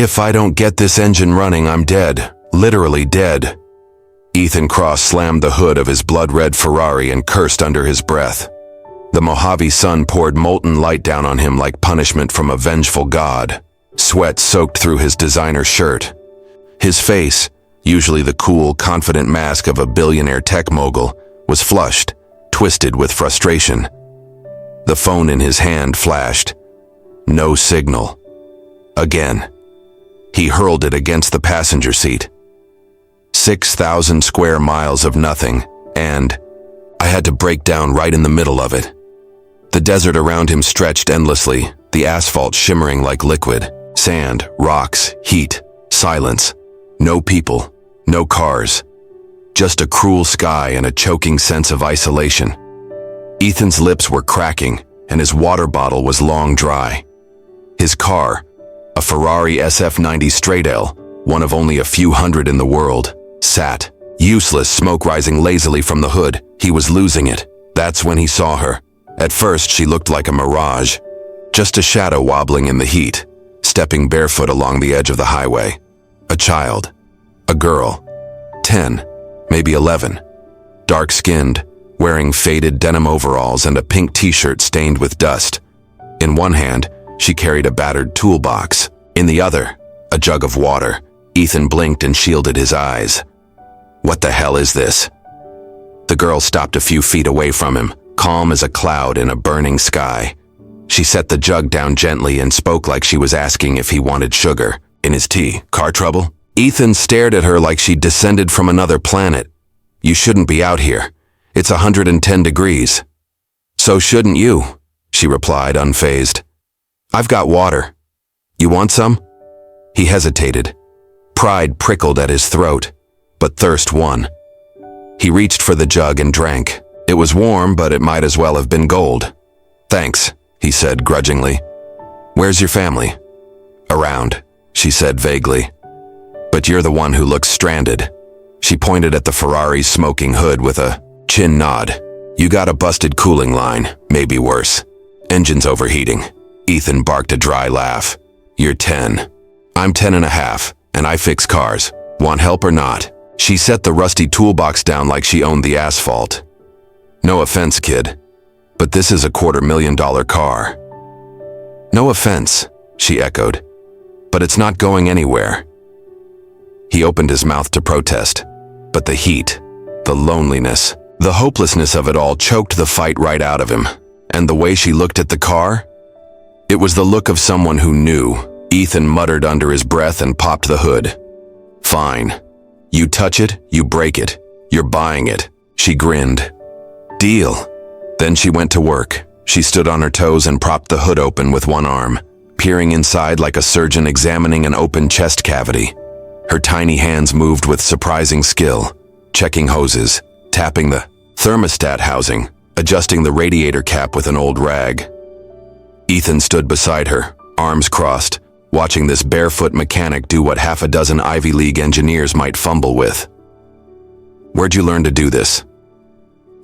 If I don't get this engine running, I'm dead. Literally dead. Ethan Cross slammed the hood of his blood-red Ferrari and cursed under his breath. The Mojave sun poured molten light down on him like punishment from a vengeful god. Sweat soaked through his designer shirt. His face, usually the cool, confident mask of a billionaire tech mogul, was flushed, twisted with frustration. The phone in his hand flashed. No signal. Again. He hurled it against the passenger seat. 6,000 square miles of nothing, and I had to break down right in the middle of it. The desert around him stretched endlessly, the asphalt shimmering like liquid. Sand, rocks, heat, silence. No people, no cars. Just a cruel sky and a choking sense of isolation. Ethan's lips were cracking, and his water bottle was long dry. His car, a Ferrari SF90 Straight L, one of only a few hundred in the world, sat, useless, smoke rising lazily from the hood. He was losing it. That's when he saw her. At first, she looked like a mirage, just a shadow wobbling in the heat, stepping barefoot along the edge of the highway. A child, a girl, 10, maybe 11, dark-skinned, wearing faded denim overalls and a pink t-shirt stained with dust. In one hand, she carried a battered toolbox. In the other, a jug of water. Ethan blinked and shielded his eyes. What the hell is this? The girl stopped a few feet away from him, calm as a cloud in a burning sky. She set the jug down gently and spoke like she was asking if he wanted sugar in his tea. Car trouble? Ethan stared at her like she'd descended from another planet. You shouldn't be out here. It's 110 degrees. So shouldn't you, she replied, unfazed. I've got water. You want some? He hesitated. Pride prickled at his throat, but thirst won. He reached for the jug and drank. It was warm, but it might as well have been gold. Thanks, he said grudgingly. Where's your family? Around, she said vaguely. But you're the one who looks stranded. She pointed at the Ferrari's smoking hood with a chin nod. You got a busted cooling line, maybe worse. Engine's overheating. Ethan barked a dry laugh. You're 10. I'm 10 and a half, and I fix cars. Want help or not? She set the rusty toolbox down like she owned the asphalt. No offense, kid, but this is a $250,000 car. No offense, she echoed, but it's not going anywhere. He opened his mouth to protest, but the heat, the loneliness, the hopelessness of it all choked the fight right out of him. And the way she looked at the car? It was the look of someone who knew. Ethan muttered under his breath and popped the hood. Fine. You touch it, you break it. You're buying it. She grinned. Deal. Then she went to work. She stood on her toes and propped the hood open with one arm, peering inside like a surgeon examining an open chest cavity. Her tiny hands moved with surprising skill, checking hoses, tapping the thermostat housing, adjusting the radiator cap with an old rag. Ethan stood beside her, arms crossed, watching this barefoot mechanic do what half a dozen Ivy League engineers might fumble with. Where'd you learn to do this?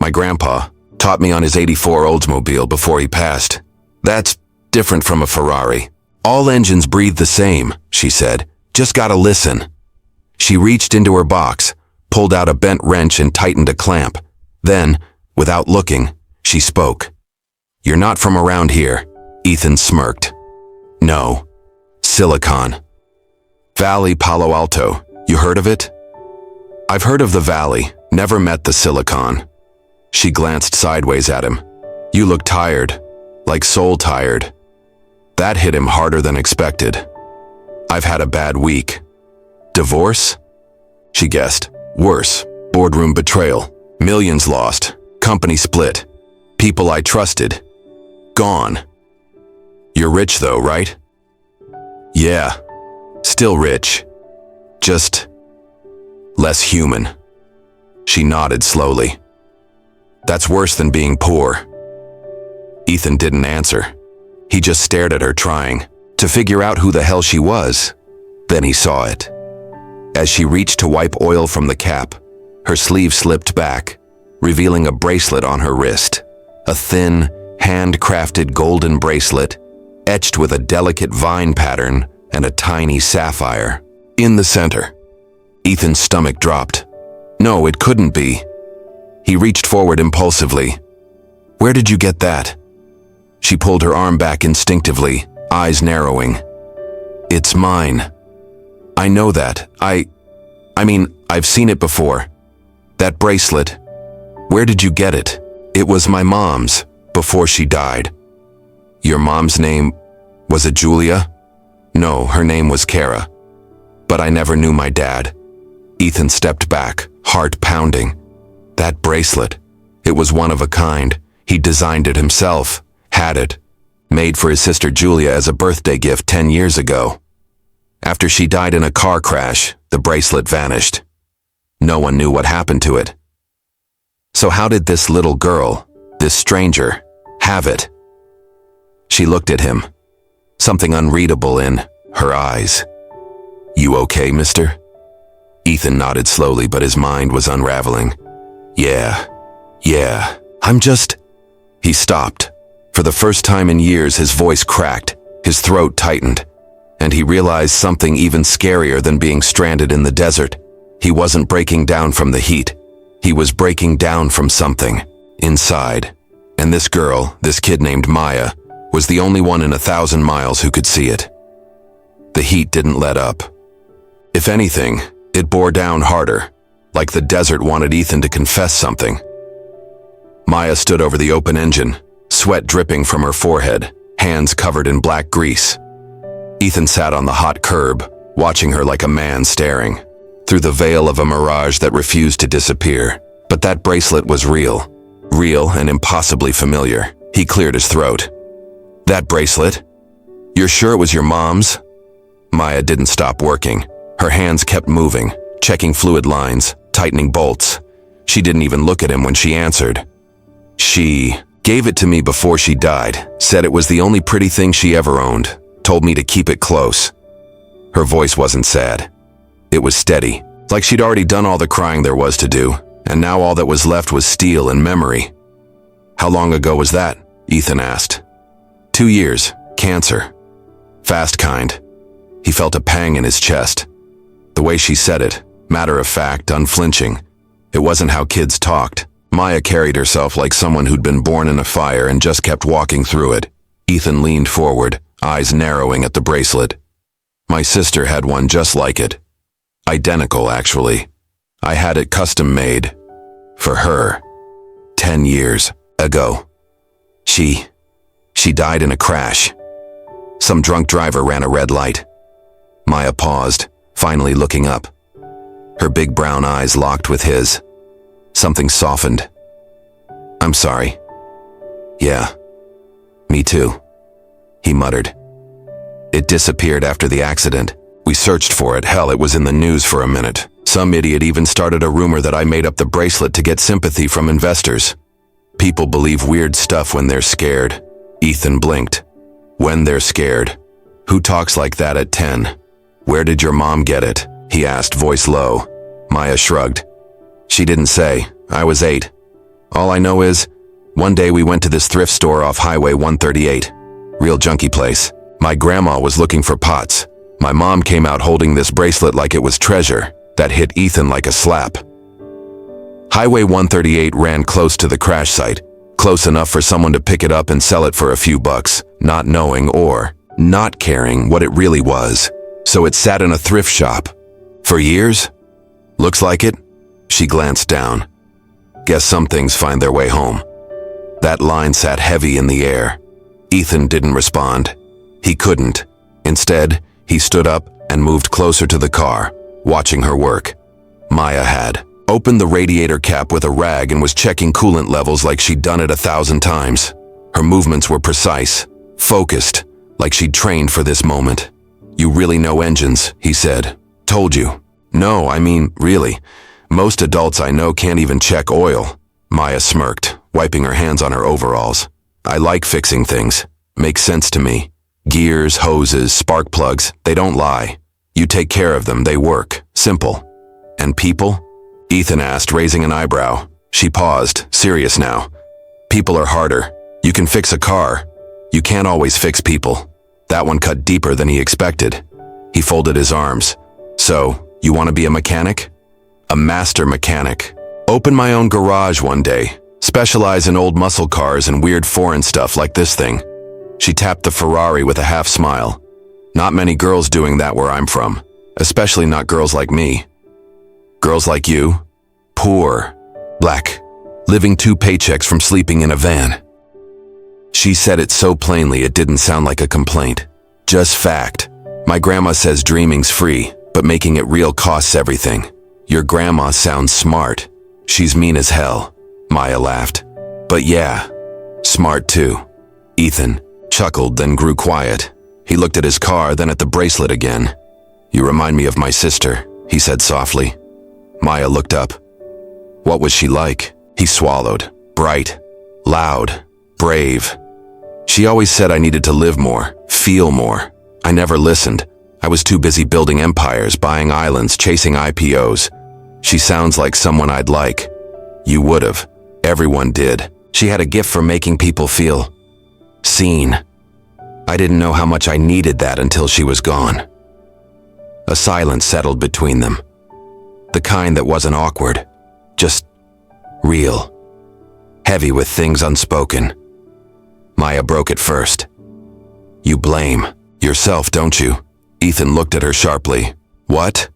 My grandpa taught me on his '84 Oldsmobile before he passed. That's different from a Ferrari. All engines breathe the same, she said. Just gotta listen. She reached into her box, pulled out a bent wrench and tightened a clamp. Then, without looking, she spoke. You're not from around here, Ethan smirked. No. Silicon. Valley, Palo Alto. You heard of it? I've heard of the Valley, never met the Silicon. She glanced sideways at him. You look tired, like soul tired. That hit him harder than expected. I've had a bad week. Divorce? She guessed. Worse. Boardroom betrayal. Millions lost. Company split. People I trusted. Gone. You're rich though, right? Yeah. Still rich. Just less human. She nodded slowly. That's worse than being poor. Ethan didn't answer. He just stared at her, trying to figure out who the hell she was. Then he saw it. As she reached to wipe oil from the cap, her sleeve slipped back, revealing a bracelet on her wrist. A thin, hand-crafted golden bracelet, etched with a delicate vine pattern, and a tiny sapphire in the center. Ethan's stomach dropped. No, it couldn't be. He reached forward impulsively. Where did you get that? She pulled her arm back instinctively, eyes narrowing. It's mine. I know that. I mean, I've seen it before. That bracelet. Where did you get it? It was my mom's, before she died. Your mom's name, was it Julia? No, her name was Kara. But I never knew my dad. Ethan stepped back, heart pounding. That bracelet. It was one of a kind. He designed it himself, had it, made for his sister Julia as a birthday gift 10 years ago. After she died in a car crash, the bracelet vanished. No one knew what happened to it. So how did this little girl, this stranger, have it? She looked at him, something unreadable in her eyes. You okay, mister? Ethan nodded slowly, but his mind was unraveling. Yeah, I'm just... He stopped. For the first time in years, his voice cracked, his throat tightened, and he realized something even scarier than being stranded in the desert. He wasn't breaking down from the heat. He was breaking down from something inside. And this girl, this kid named Maya, was the only one in 1,000 miles who could see it. The heat didn't let up. If anything, it bore down harder, like the desert wanted Ethan to confess something. Maya stood over the open engine, sweat dripping from her forehead, hands covered in black grease. Ethan sat on the hot curb, watching her like a man staring, through the veil of a mirage that refused to disappear. But that bracelet was real and impossibly familiar. He cleared his throat. That bracelet? You're sure it was your mom's? Maya didn't stop working. Her hands kept moving, checking fluid lines, tightening bolts. She didn't even look at him when she answered. She gave it to me before she died, said it was the only pretty thing she ever owned, told me to keep it close. Her voice wasn't sad. It was steady, like she'd already done all the crying there was to do, and now all that was left was steel and memory. How long ago was that? Ethan asked. 2 years, cancer. Fast kind. He felt a pang in his chest. The way she said it, matter of fact, unflinching. It wasn't how kids talked. Maya carried herself like someone who'd been born in a fire and just kept walking through it. Ethan leaned forward, eyes narrowing at the bracelet. My sister had one just like it. Identical, actually. I had it custom made. For her. 10 years ago. She died in a crash. Some drunk driver ran a red light. Maya paused, finally looking up. Her big brown eyes locked with his. Something softened. I'm sorry. Yeah. Me too. He muttered. It disappeared after the accident. We searched for it. Hell, it was in the news for a minute. Some idiot even started a rumor that I made up the bracelet to get sympathy from investors. People believe weird stuff when they're scared. Ethan blinked. When they're scared. Who talks like that at 10? Where did your mom get it? He asked, voice low. Maya shrugged. She didn't say. I was 8. All I know is, one day we went to this thrift store off Highway 138. Real junkie place. My grandma was looking for pots. My mom came out holding this bracelet like it was treasure. That hit Ethan like a slap. Highway 138 ran close to the crash site, close enough for someone to pick it up and sell it for a few bucks, not knowing or not caring what it really was. So it sat in a thrift shop. For years? Looks like it. She glanced down. Guess some things find their way home. That line sat heavy in the air. Ethan didn't respond. He couldn't. Instead, he stood up and moved closer to the car, watching her work. Maya had opened the radiator cap with a rag and was checking coolant levels like she'd done it 1,000 times. Her movements were precise, focused, like she'd trained for this moment. You really know engines, he said. Told you. No, I mean, really. Most adults I know can't even check oil. Maya smirked, wiping her hands on her overalls. I like fixing things. Makes sense to me. Gears, hoses, spark plugs, they don't lie. You take care of them, they work. Simple. And people? Ethan asked, raising an eyebrow. She paused, serious now. People are harder. You can fix a car. You can't always fix people. That one cut deeper than he expected. He folded his arms. So, you want to be a mechanic? A master mechanic. Open my own garage one day. Specialize in old muscle cars and weird foreign stuff like this thing. She tapped the Ferrari with a half smile. Not many girls doing that where I'm from, especially not girls like me. Girls like you? Poor. Black. Living 2 paychecks from sleeping in a van. She said it so plainly it didn't sound like a complaint. Just fact. My grandma says dreaming's free, but making it real costs everything. Your grandma sounds smart. She's mean as hell. Maya laughed. But yeah, smart too. Ethan chuckled, then grew quiet. He looked at his car, then at the bracelet again. You remind me of my sister, he said softly. Maya looked up. What was she like? He swallowed. Bright, loud, brave. She always said I needed to live more, feel more. I never listened. I was too busy building empires, buying islands, chasing IPOs. She sounds like someone I'd like. You would've. Everyone did. She had a gift for making people feel seen. I didn't know how much I needed that until she was gone. A silence settled between them. The kind that wasn't awkward, just real. Heavy with things unspoken. Maya broke it first. You blame yourself, don't you? Ethan looked at her sharply. What?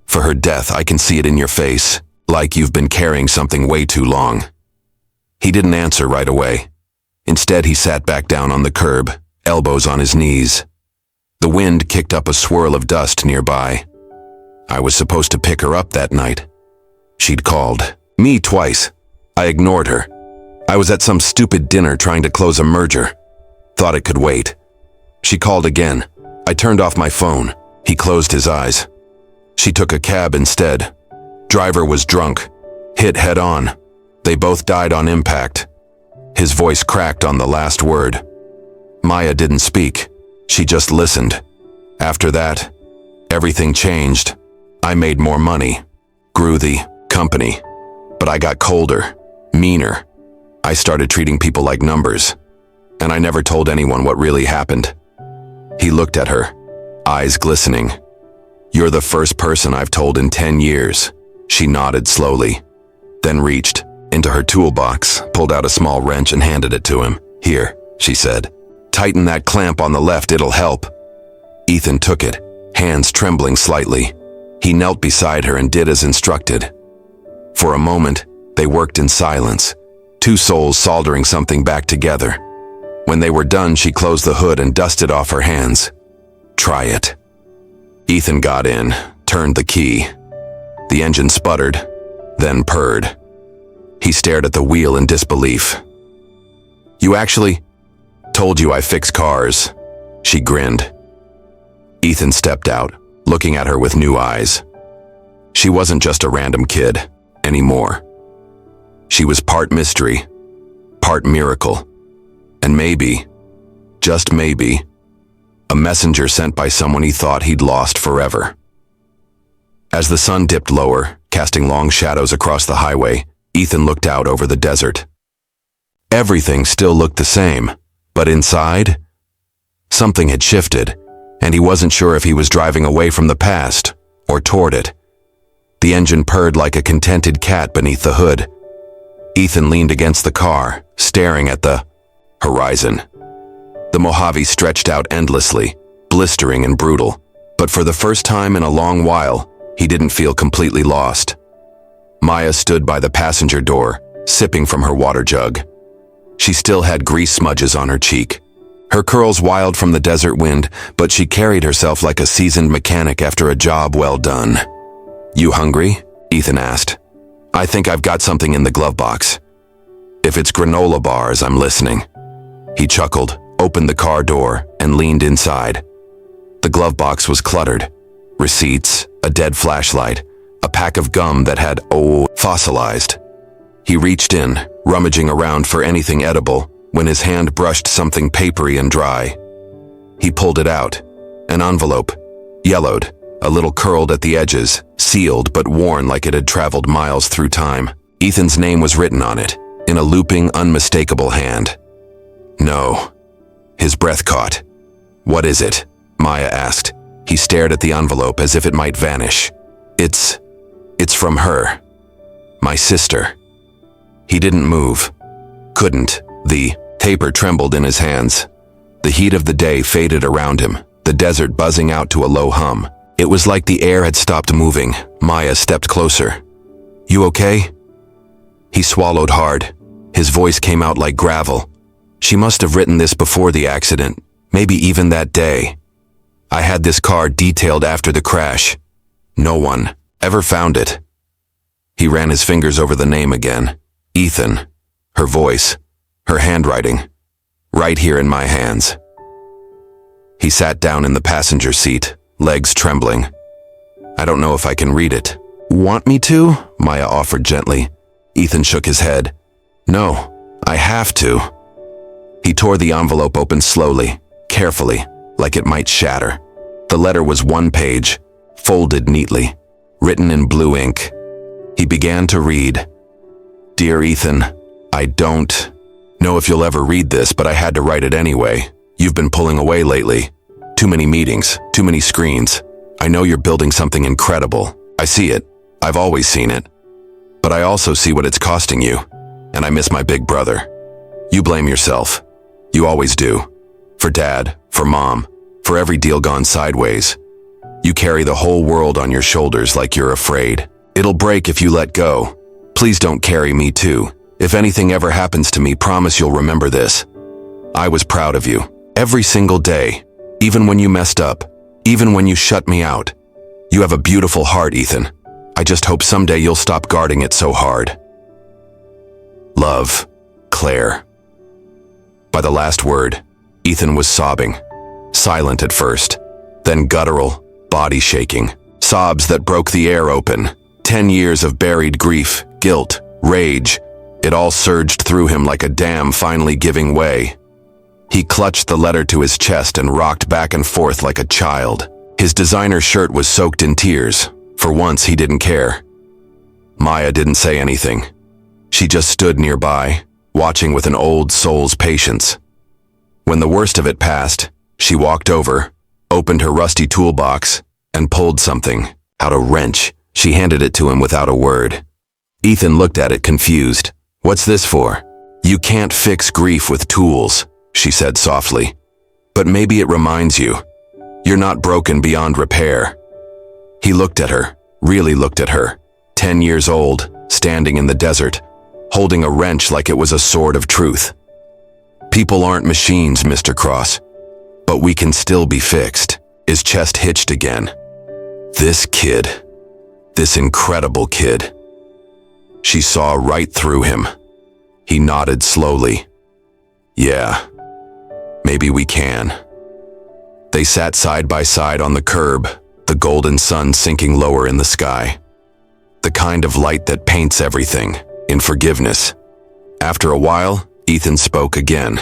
For her death, I can see it in your face, like you've been carrying something way too long. He didn't answer right away. Instead, he sat back down on the curb, elbows on his knees. The wind kicked up a swirl of dust nearby. I was supposed to pick her up that night. She'd called me twice. I ignored her. I was at some stupid dinner trying to close a merger. Thought it could wait. She called again. I turned off my phone. He closed his eyes. She took a cab instead. Driver was drunk. Hit head on. They both died on impact. His voice cracked on the last word. Maya didn't speak. She just listened. After that, everything changed. I made more money. Grew the company. But I got colder. Meaner. I started treating people like numbers. And I never told anyone what really happened. He looked at her, eyes glistening. You're the first person I've told in 10 years. She nodded slowly, then reached into her toolbox, pulled out a small wrench and handed it to him. Here, she said. Tighten that clamp on the left, it'll help. Ethan took it, hands trembling slightly. He knelt beside her and did as instructed. For a moment, they worked in silence, 2 souls soldering something back together. When they were done, she closed the hood and dusted off her hands. Try it. Ethan got in, turned the key. The engine sputtered, then purred. He stared at the wheel in disbelief. You actually told you I fix cars. She grinned. Ethan stepped out, looking at her with new eyes. She wasn't just a random kid anymore. She was part mystery, part miracle, and maybe, just maybe, a messenger sent by someone he thought he'd lost forever. As the sun dipped lower, casting long shadows across the highway, Ethan looked out over the desert. Everything still looked the same, but inside, something had shifted, and he wasn't sure if he was driving away from the past or toward it. The engine purred like a contented cat beneath the hood. Ethan leaned against the car, staring at the horizon. The Mojave stretched out endlessly, blistering and brutal, but for the first time in a long while, he didn't feel completely lost. Maya stood by the passenger door, sipping from her water jug. She still had grease smudges on her cheek. Her curls wild from the desert wind, but she carried herself like a seasoned mechanic after a job well done. You hungry? Ethan asked. I think I've got something in the glove box. If it's granola bars, I'm listening. He chuckled, opened the car door, and leaned inside. The glove box was cluttered. Receipts, a dead flashlight, a pack of gum that had, fossilized. He reached in, rummaging around for anything edible, when his hand brushed something papery and dry. He pulled it out. An envelope, yellowed, a little curled at the edges, sealed but worn like it had traveled miles through time. Ethan's name was written on it, in a looping, unmistakable hand. No. His breath caught. What is it? Maya asked. He stared at the envelope as if it might vanish. It's from her. My sister. He didn't move. Couldn't. The paper trembled in his hands. The heat of the day faded around him, the desert buzzing out to a low hum. It was like the air had stopped moving. Maya stepped closer. "You okay?" He swallowed hard. His voice came out like gravel. She must have written this before the accident, maybe even that day. "I had this car detailed after the crash. No one ever found it." He ran his fingers over the name again. Ethan. Her voice. Her handwriting. Right here in my hands. He sat down in the passenger seat, legs trembling. "I don't know if I can read it." "Want me to?" Maya offered gently. Ethan shook his head. "No, I have to." He tore the envelope open slowly, carefully, like it might shatter. The letter was one page, folded neatly, written in blue ink. He began to read. "Dear Ethan, I don't know if you'll ever read this, but I had to write it anyway. You've been pulling away lately. Too many meetings, too many screens. I know you're building something incredible. I see it. I've always seen it. But I also see what it's costing you, and I miss my big brother. You blame yourself. You always do. For Dad, for Mom, for every deal gone sideways. You carry the whole world on your shoulders like you're afraid. It'll break if you let go. Please don't carry me too. If anything ever happens to me, promise you'll remember this. I was proud of you. Every single day. Even when you messed up. Even when you shut me out. You have a beautiful heart, Ethan. I just hope someday you'll stop guarding it so hard. Love, Claire." By the last word, Ethan was sobbing. Silent at first, then guttural, body shaking. Sobs that broke the air open. 10 years of buried grief, guilt, rage. It all surged through him like a dam finally giving way. He clutched the letter to his chest and rocked back and forth like a child. His designer shirt was soaked in tears. For once, he didn't care. Maya didn't say anything. She just stood nearby, watching with an old soul's patience. When the worst of it passed, she walked over, opened her rusty toolbox, and pulled something out, a wrench. She handed it to him without a word. Ethan looked at it confused. "What's this for?" "You can't fix grief with tools," she said softly. "But maybe it reminds you. You're not broken beyond repair." He looked at her, really looked at her, 10 years old, standing in the desert, holding a wrench like it was a sword of truth. "People aren't machines, Mr. Cross, but we can still be fixed." His chest hitched again. This kid, this incredible kid. She saw right through him. He nodded slowly. "Yeah, maybe we can." They sat side by side on the curb, the golden sun sinking lower in the sky. The kind of light that paints everything, in forgiveness. After a while, Ethan spoke again.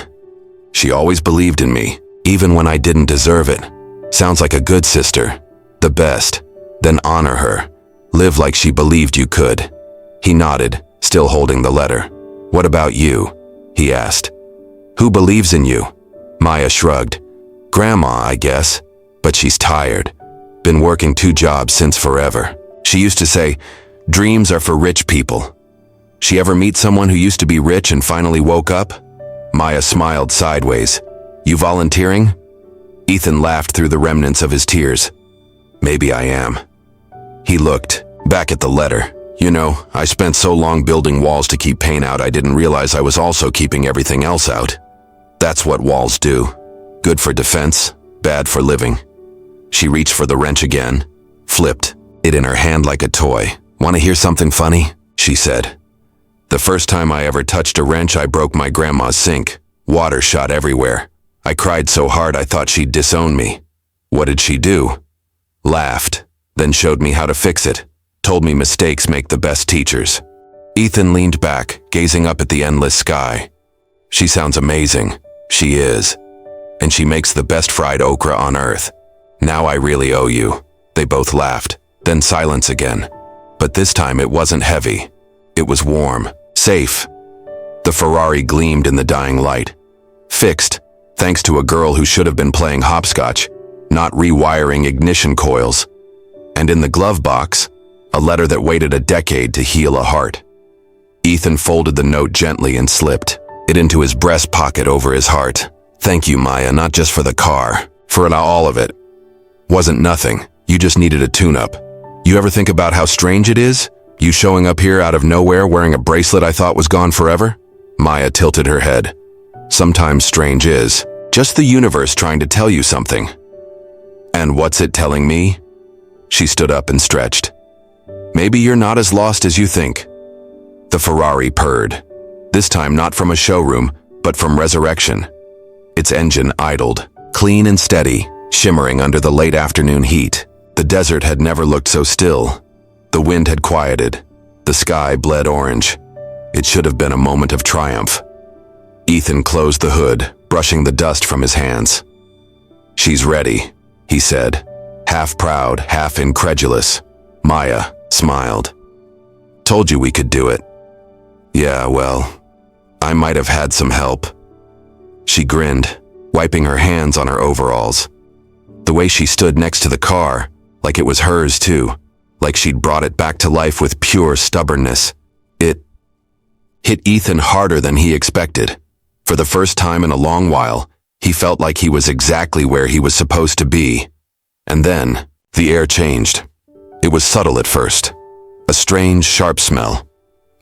"She always believed in me, even when I didn't deserve it. Sounds like a good sister. The best. Then honor her. Live like she believed you could." He nodded, still holding the letter. "What about you?" he asked. "Who believes in you?" Maya shrugged. "Grandma, I guess. But she's tired. Been working 2 jobs since forever. She used to say, 'Dreams are for rich people.' She ever meet someone who used to be rich and finally woke up?" Maya smiled sideways. "You volunteering?" Ethan laughed through the remnants of his tears. "Maybe I am." He looked back at the letter. "You know, I spent so long building walls to keep pain out, I didn't realize I was also keeping everything else out. That's what walls do. Good for defense, bad for living." She reached for the wrench again, flipped it in her hand like a toy. "Want to hear something funny?" she said. "The first time I ever touched a wrench, I broke my grandma's sink. Water shot everywhere. I cried so hard I thought she'd disown me. What did she do? Laughed, then showed me how to fix it. Told me mistakes make the best teachers." Ethan leaned back, gazing up at the endless sky. "She sounds amazing. She is. And she makes the best fried okra on earth. Now I really owe you." They both laughed, then silence again. But this time it wasn't heavy. It was warm, safe. The Ferrari gleamed in the dying light. Fixed, thanks to a girl who should have been playing hopscotch. not rewiring ignition coils. And in the glove box, a letter that waited a decade to heal a heart. Ethan folded the note gently and slipped it into his breast pocket over his heart. Thank you, Maya, not just for the car, for all of it. Wasn't nothing, you just needed a tune-up. You ever think about how strange it is? You showing up here out of nowhere wearing a bracelet I thought was gone forever? Maya tilted her head. Sometimes strange is just the universe trying to tell you something. And what's it telling me? She stood up and stretched. Maybe you're not as lost as you think. The Ferrari purred. This time not from a showroom, but from resurrection. Its engine idled, clean and steady, shimmering under the late afternoon heat. The desert had never looked so still. The wind had quieted. The sky bled orange. It should have been a moment of triumph. Ethan closed the hood, brushing the dust from his hands. She's ready, he said, half proud, half incredulous. Maya smiled. Told you we could do it. Yeah, well, I might have had some help. She grinned, wiping her hands on her overalls. The way she stood next to the car, like it was hers too, like she'd brought it back to life with pure stubbornness. It hit Ethan harder than he expected. For the first time in a long while, he felt like he was exactly where he was supposed to be. And then, the air changed. It was subtle at first. A strange, sharp smell.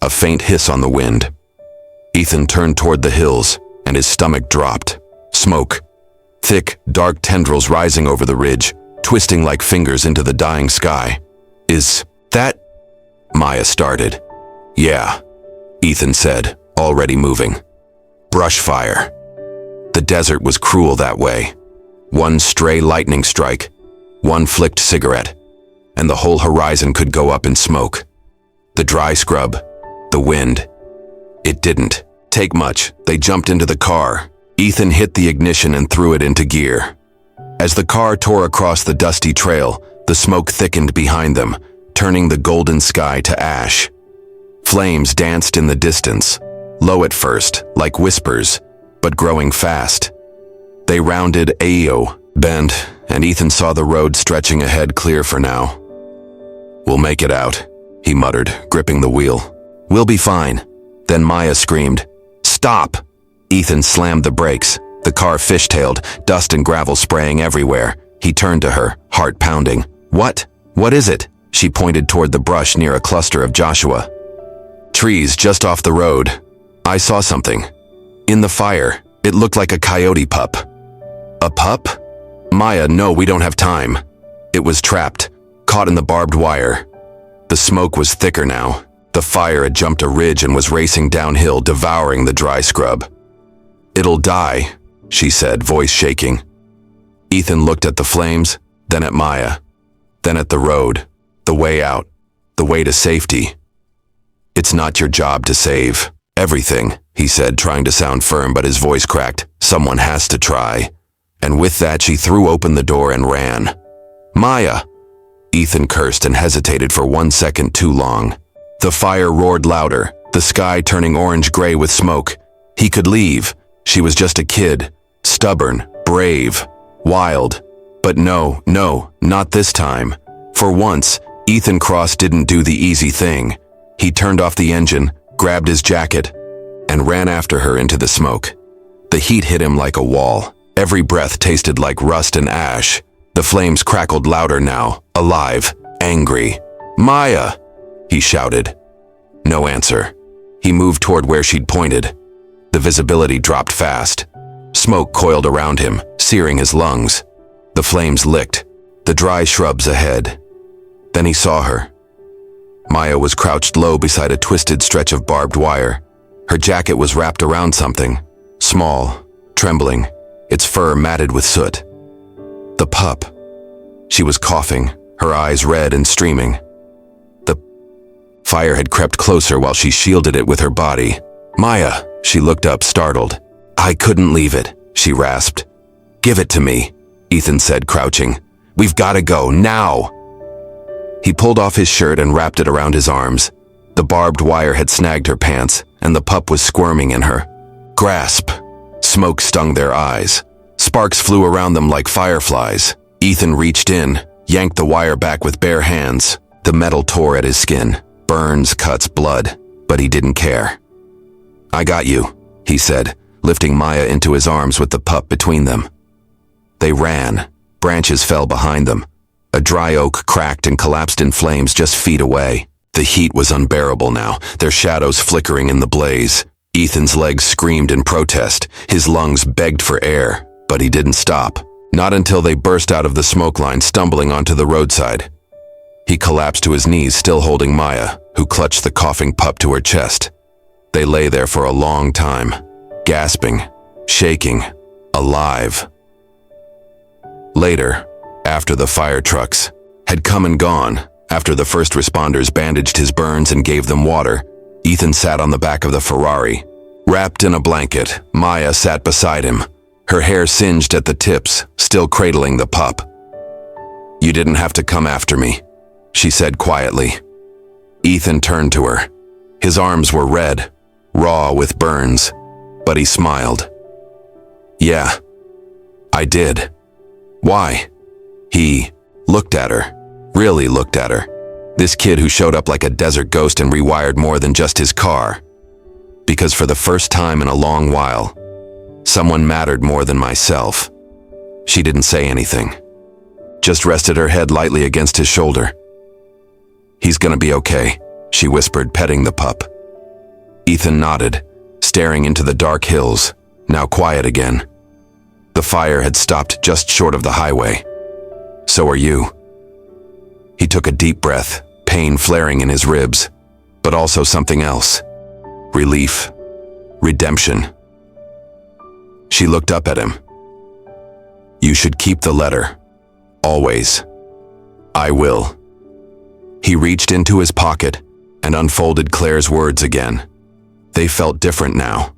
A faint hiss on the wind. Ethan turned toward the hills, and his stomach dropped. Smoke. Thick, dark tendrils rising over the ridge, twisting like fingers into the dying sky. Is that? Maya started. Yeah, Ethan said, already moving. Brush fire. The desert was cruel that way. One stray lightning strike, one flicked cigarette, and the whole horizon could go up in smoke. The dry scrub, the wind. It didn't take much. They jumped into the car. Ethan hit the ignition and threw it into gear. As the car tore across the dusty trail, the smoke thickened behind them, turning the golden sky to ash. Flames danced in the distance, low at first, like whispers, but growing fast. They rounded Ayo Bend, and Ethan saw the road stretching ahead clear for now. We'll make it out, he muttered, gripping the wheel. We'll be fine. Then Maya screamed, Stop! Ethan slammed the brakes. The car fishtailed, dust and gravel spraying everywhere. He turned to her, heart pounding. What? What is it? She pointed toward the brush near a cluster of Joshua. Trees just off the road. I saw something. In the fire, it looked like a coyote pup. A pup? Maya, no, we don't have time. It was trapped, caught in the barbed wire. The smoke was thicker now. The fire had jumped a ridge and was racing downhill, devouring the dry scrub. It'll die, she said, voice shaking. Ethan looked at the flames, then at Maya, then at the road, the way out, the way to safety. It's not your job to save everything, he said, trying to sound firm, but his voice cracked. Someone has to try. And with that, she threw open the door and ran. Maya! Ethan cursed and hesitated for 1 second too long. The fire roared louder, the sky turning orange-gray with smoke. He could leave. She was just a kid. Stubborn, brave, wild. But no, not this time. For once, Ethan Cross didn't do the easy thing. He turned off the engine, grabbed his jacket, and ran after her into the smoke. The heat hit him like a wall. Every breath tasted like rust and ash. The flames crackled louder now, alive, angry. Maya! He shouted. No answer. He moved toward where she'd pointed. The visibility dropped fast. Smoke coiled around him, searing his lungs. The flames licked the dry shrubs ahead. Then he saw her. Maya was crouched low beside a twisted stretch of barbed wire. Her jacket was wrapped around something, small, trembling, its fur matted with soot. The pup. She was coughing, her eyes red and streaming. The fire had crept closer while she shielded it with her body. Maya, she looked up, startled. I couldn't leave it, she rasped. Give it to me, Ethan said, crouching. We've got to go, now! He pulled off his shirt and wrapped it around his arms. The barbed wire had snagged her pants, and the pup was squirming in her. Grasp! Smoke stung their eyes. Sparks flew around them like fireflies. Ethan reached in, yanked the wire back with bare hands. The metal tore at his skin. Burns, cuts, blood. But he didn't care. "I got you," he said, lifting Maya into his arms with the pup between them. They ran. Branches fell behind them. A dry oak cracked and collapsed in flames just feet away. The heat was unbearable now, their shadows flickering in the blaze. Ethan's legs screamed in protest. His lungs begged for air, but he didn't stop. Not until they burst out of the smoke line, stumbling onto the roadside. He collapsed to his knees, still holding Maya, who clutched the coughing pup to her chest. They lay there for a long time, gasping, shaking, alive. Later, after the fire trucks had come and gone, after the first responders bandaged his burns and gave them water, Ethan sat on the back of the Ferrari. Wrapped in a blanket, Maya sat beside him, her hair singed at the tips, still cradling the pup. "You didn't have to come after me," she said quietly. Ethan turned to her. His arms were red, raw with burns, but he smiled. "Yeah, I did." "Why?" He looked at her, really looked at her. This kid who showed up like a desert ghost and rewired more than just his car. Because for the first time in a long while, someone mattered more than myself. She didn't say anything, just rested her head lightly against his shoulder. "He's gonna be okay," she whispered, petting the pup. Ethan nodded, staring into the dark hills, now quiet again. The fire had stopped just short of the highway. "So are you." He took a deep breath, pain flaring in his ribs, but also something else. Relief. Redemption. She looked up at him. "You should keep the letter. Always." "I will." He reached into his pocket and unfolded Claire's words again. They felt different now.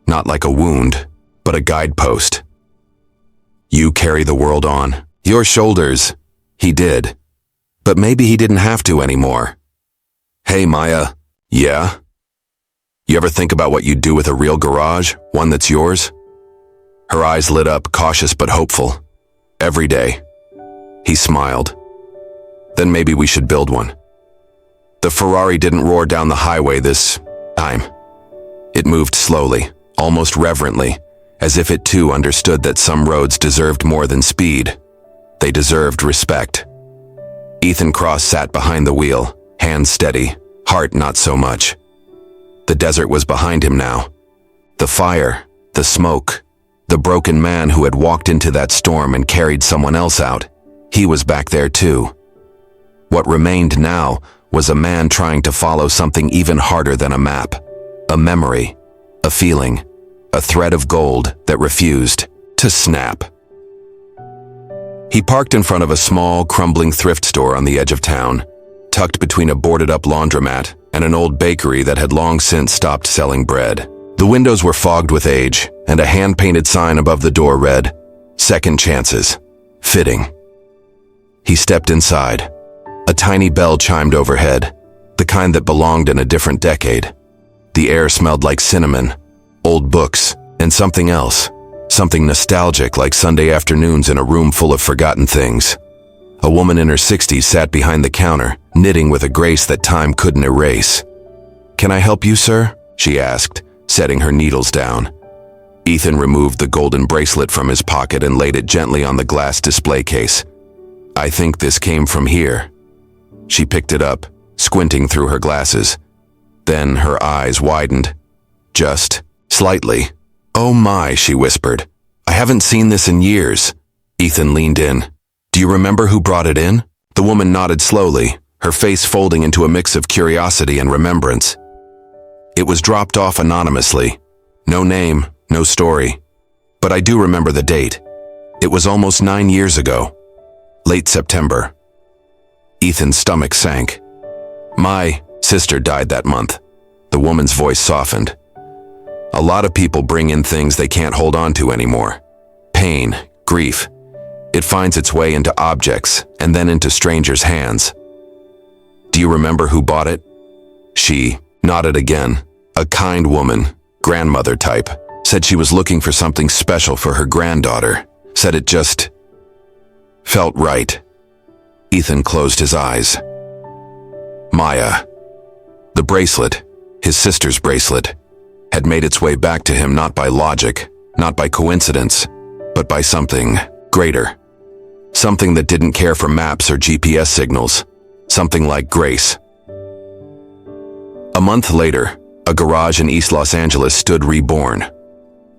Not like a wound, but a guidepost. "You carry the world on your shoulders." He did. But maybe he didn't have to anymore. "Hey, Maya." "Yeah?" "You ever think about what you'd do with a real garage, one that's yours?" Her eyes lit up, cautious but hopeful. "Every day." He smiled. "Then maybe we should build one." The Ferrari didn't roar down the highway this time. It moved slowly, almost reverently, as if it too understood that some roads deserved more than speed. They deserved respect. Ethan Cross sat behind the wheel, hands steady, heart not so much. The desert was behind him now. The fire, the smoke, the broken man who had walked into that storm and carried someone else out. He was back there too. What remained now was a man trying to follow something even harder than a map. A memory, a feeling, a thread of gold that refused to snap. He parked in front of a small, crumbling thrift store on the edge of town, tucked between a boarded-up laundromat and an old bakery that had long since stopped selling bread. The windows were fogged with age, and a hand-painted sign above the door read, "Second Chances." Fitting. He stepped inside. A tiny bell chimed overhead, the kind that belonged in a different decade. The air smelled like cinnamon, old books, and something else. Something nostalgic like Sunday afternoons in a room full of forgotten things. A woman in her 60s sat behind the counter, knitting with a grace that time couldn't erase. "Can I help you, sir?" she asked, setting her needles down. Ethan removed the golden bracelet from his pocket and laid it gently on the glass display case. "I think this came from here." She picked it up, squinting through her glasses. Then her eyes widened. Just slightly. "Oh my," she whispered. "I haven't seen this in years." Ethan leaned in. "Do you remember who brought it in?" The woman nodded slowly, her face folding into a mix of curiosity and remembrance. "It was dropped off anonymously. No name, no story. But I do remember the date. It was almost 9 years ago. Late September." Ethan's stomach sank. "My sister died that month." The woman's voice softened. "A lot of people bring in things they can't hold on to anymore. Pain, grief. It finds its way into objects and then into strangers' hands." "Do you remember who bought it?" She nodded again. A kind woman, grandmother type, said she was looking for something special for her granddaughter. Said it just Felt right. Ethan closed his eyes. Maya. The bracelet, his sister's bracelet, had made its way back to him not by logic, not by coincidence, but by something greater. Something that didn't care for maps or GPS signals. Something like grace. A month later, a garage in East Los Angeles stood reborn.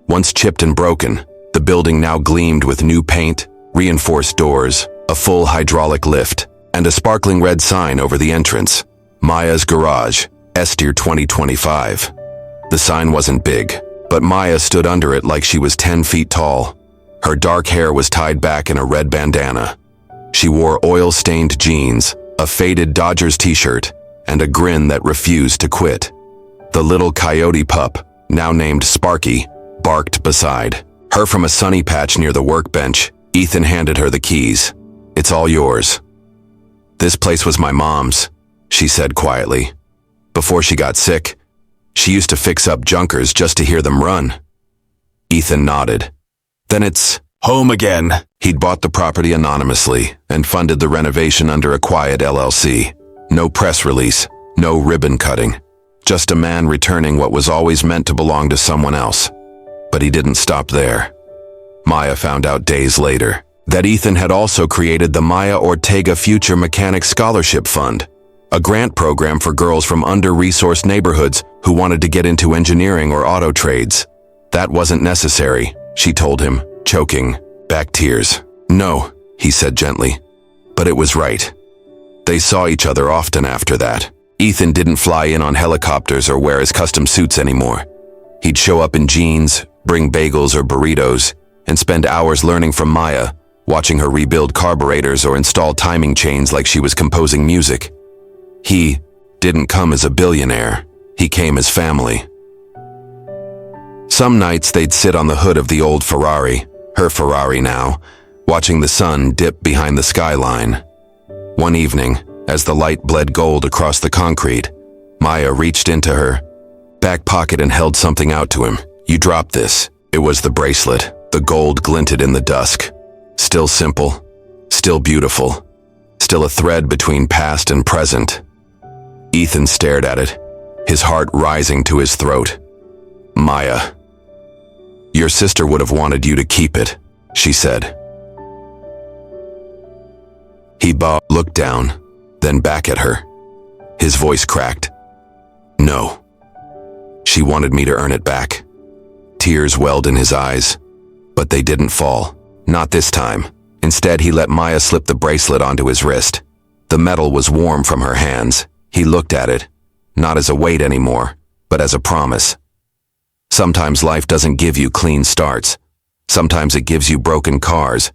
Once chipped and broken, the building now gleamed with new paint, reinforced doors, a full hydraulic lift, and a sparkling red sign over the entrance. Maya's Garage, Estier 2025. The sign wasn't big, but Maya stood under it like she was 10 feet tall. Her dark hair was tied back in a red bandana. She wore oil-stained jeans, a faded Dodgers t-shirt, and a grin that refused to quit. The little coyote pup, now named Sparky, barked beside her from a sunny patch near the workbench. Ethan handed her the keys. "It's all yours." "This place was my mom's," she said quietly. "Before she got sick, she used to fix up junkers just to hear them run." Ethan nodded. "Then it's home again." He'd bought the property anonymously and funded the renovation under a quiet LLC. No press release, no ribbon cutting. Just a man returning what was always meant to belong to someone else. But he didn't stop there. Maya found out days later that Ethan had also created the Maya Ortega Future Mechanics Scholarship Fund, a grant program for girls from under-resourced neighborhoods who wanted to get into engineering or auto trades. That wasn't necessary, she told him, choking back tears. "No," he said gently, but it was right. They saw each other often after that. Ethan didn't fly in on helicopters or wear his custom suits anymore. He'd show up in jeans, bring bagels or burritos, and spend hours learning from Maya, watching her rebuild carburetors or install timing chains like she was composing music. He didn't come as a billionaire. He came as family. Some nights they'd sit on the hood of the old Ferrari, her Ferrari now, watching the sun dip behind the skyline. One evening, as the light bled gold across the concrete, Maya reached into her back pocket and held something out to him. "You dropped this." It was the bracelet. The gold glinted in the dusk. Still simple, still beautiful, still a thread between past and present. Ethan stared at it, his heart rising to his throat. "Maya, your sister would have wanted you to keep it," she said. He looked down, then back at her. His voice cracked. "No. She wanted me to earn it back." Tears welled in his eyes, but they didn't fall. Not this time. Instead, he let Maya slip the bracelet onto his wrist. The metal was warm from her hands. He looked at it, not as a weight anymore, but as a promise. Sometimes life doesn't give you clean starts. Sometimes it gives you broken cars,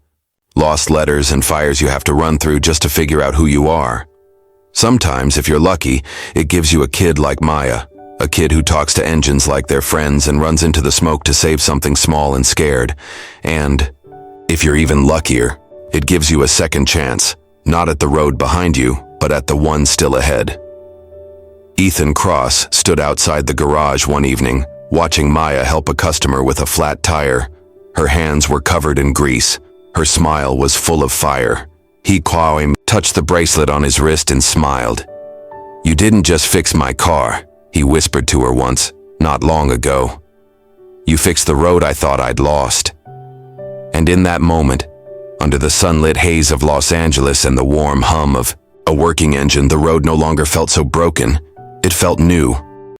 lost letters and fires you have to run through just to figure out who you are. Sometimes, if you're lucky, it gives you a kid like Maya, a kid who talks to engines like they're friends and runs into the smoke to save something small and scared. And, if you're even luckier, it gives you a second chance, not at the road behind you, but at the one still ahead. Ethan Cross stood outside the garage one evening, watching Maya help a customer with a flat tire. Her hands were covered in grease. Her smile was full of fire. He touched the bracelet on his wrist and smiled. "You didn't just fix my car," he whispered to her once, not long ago. "You fixed the road I thought I'd lost." And in that moment, under the sunlit haze of Los Angeles and the warm hum of a working engine, the road no longer felt so broken. It felt new.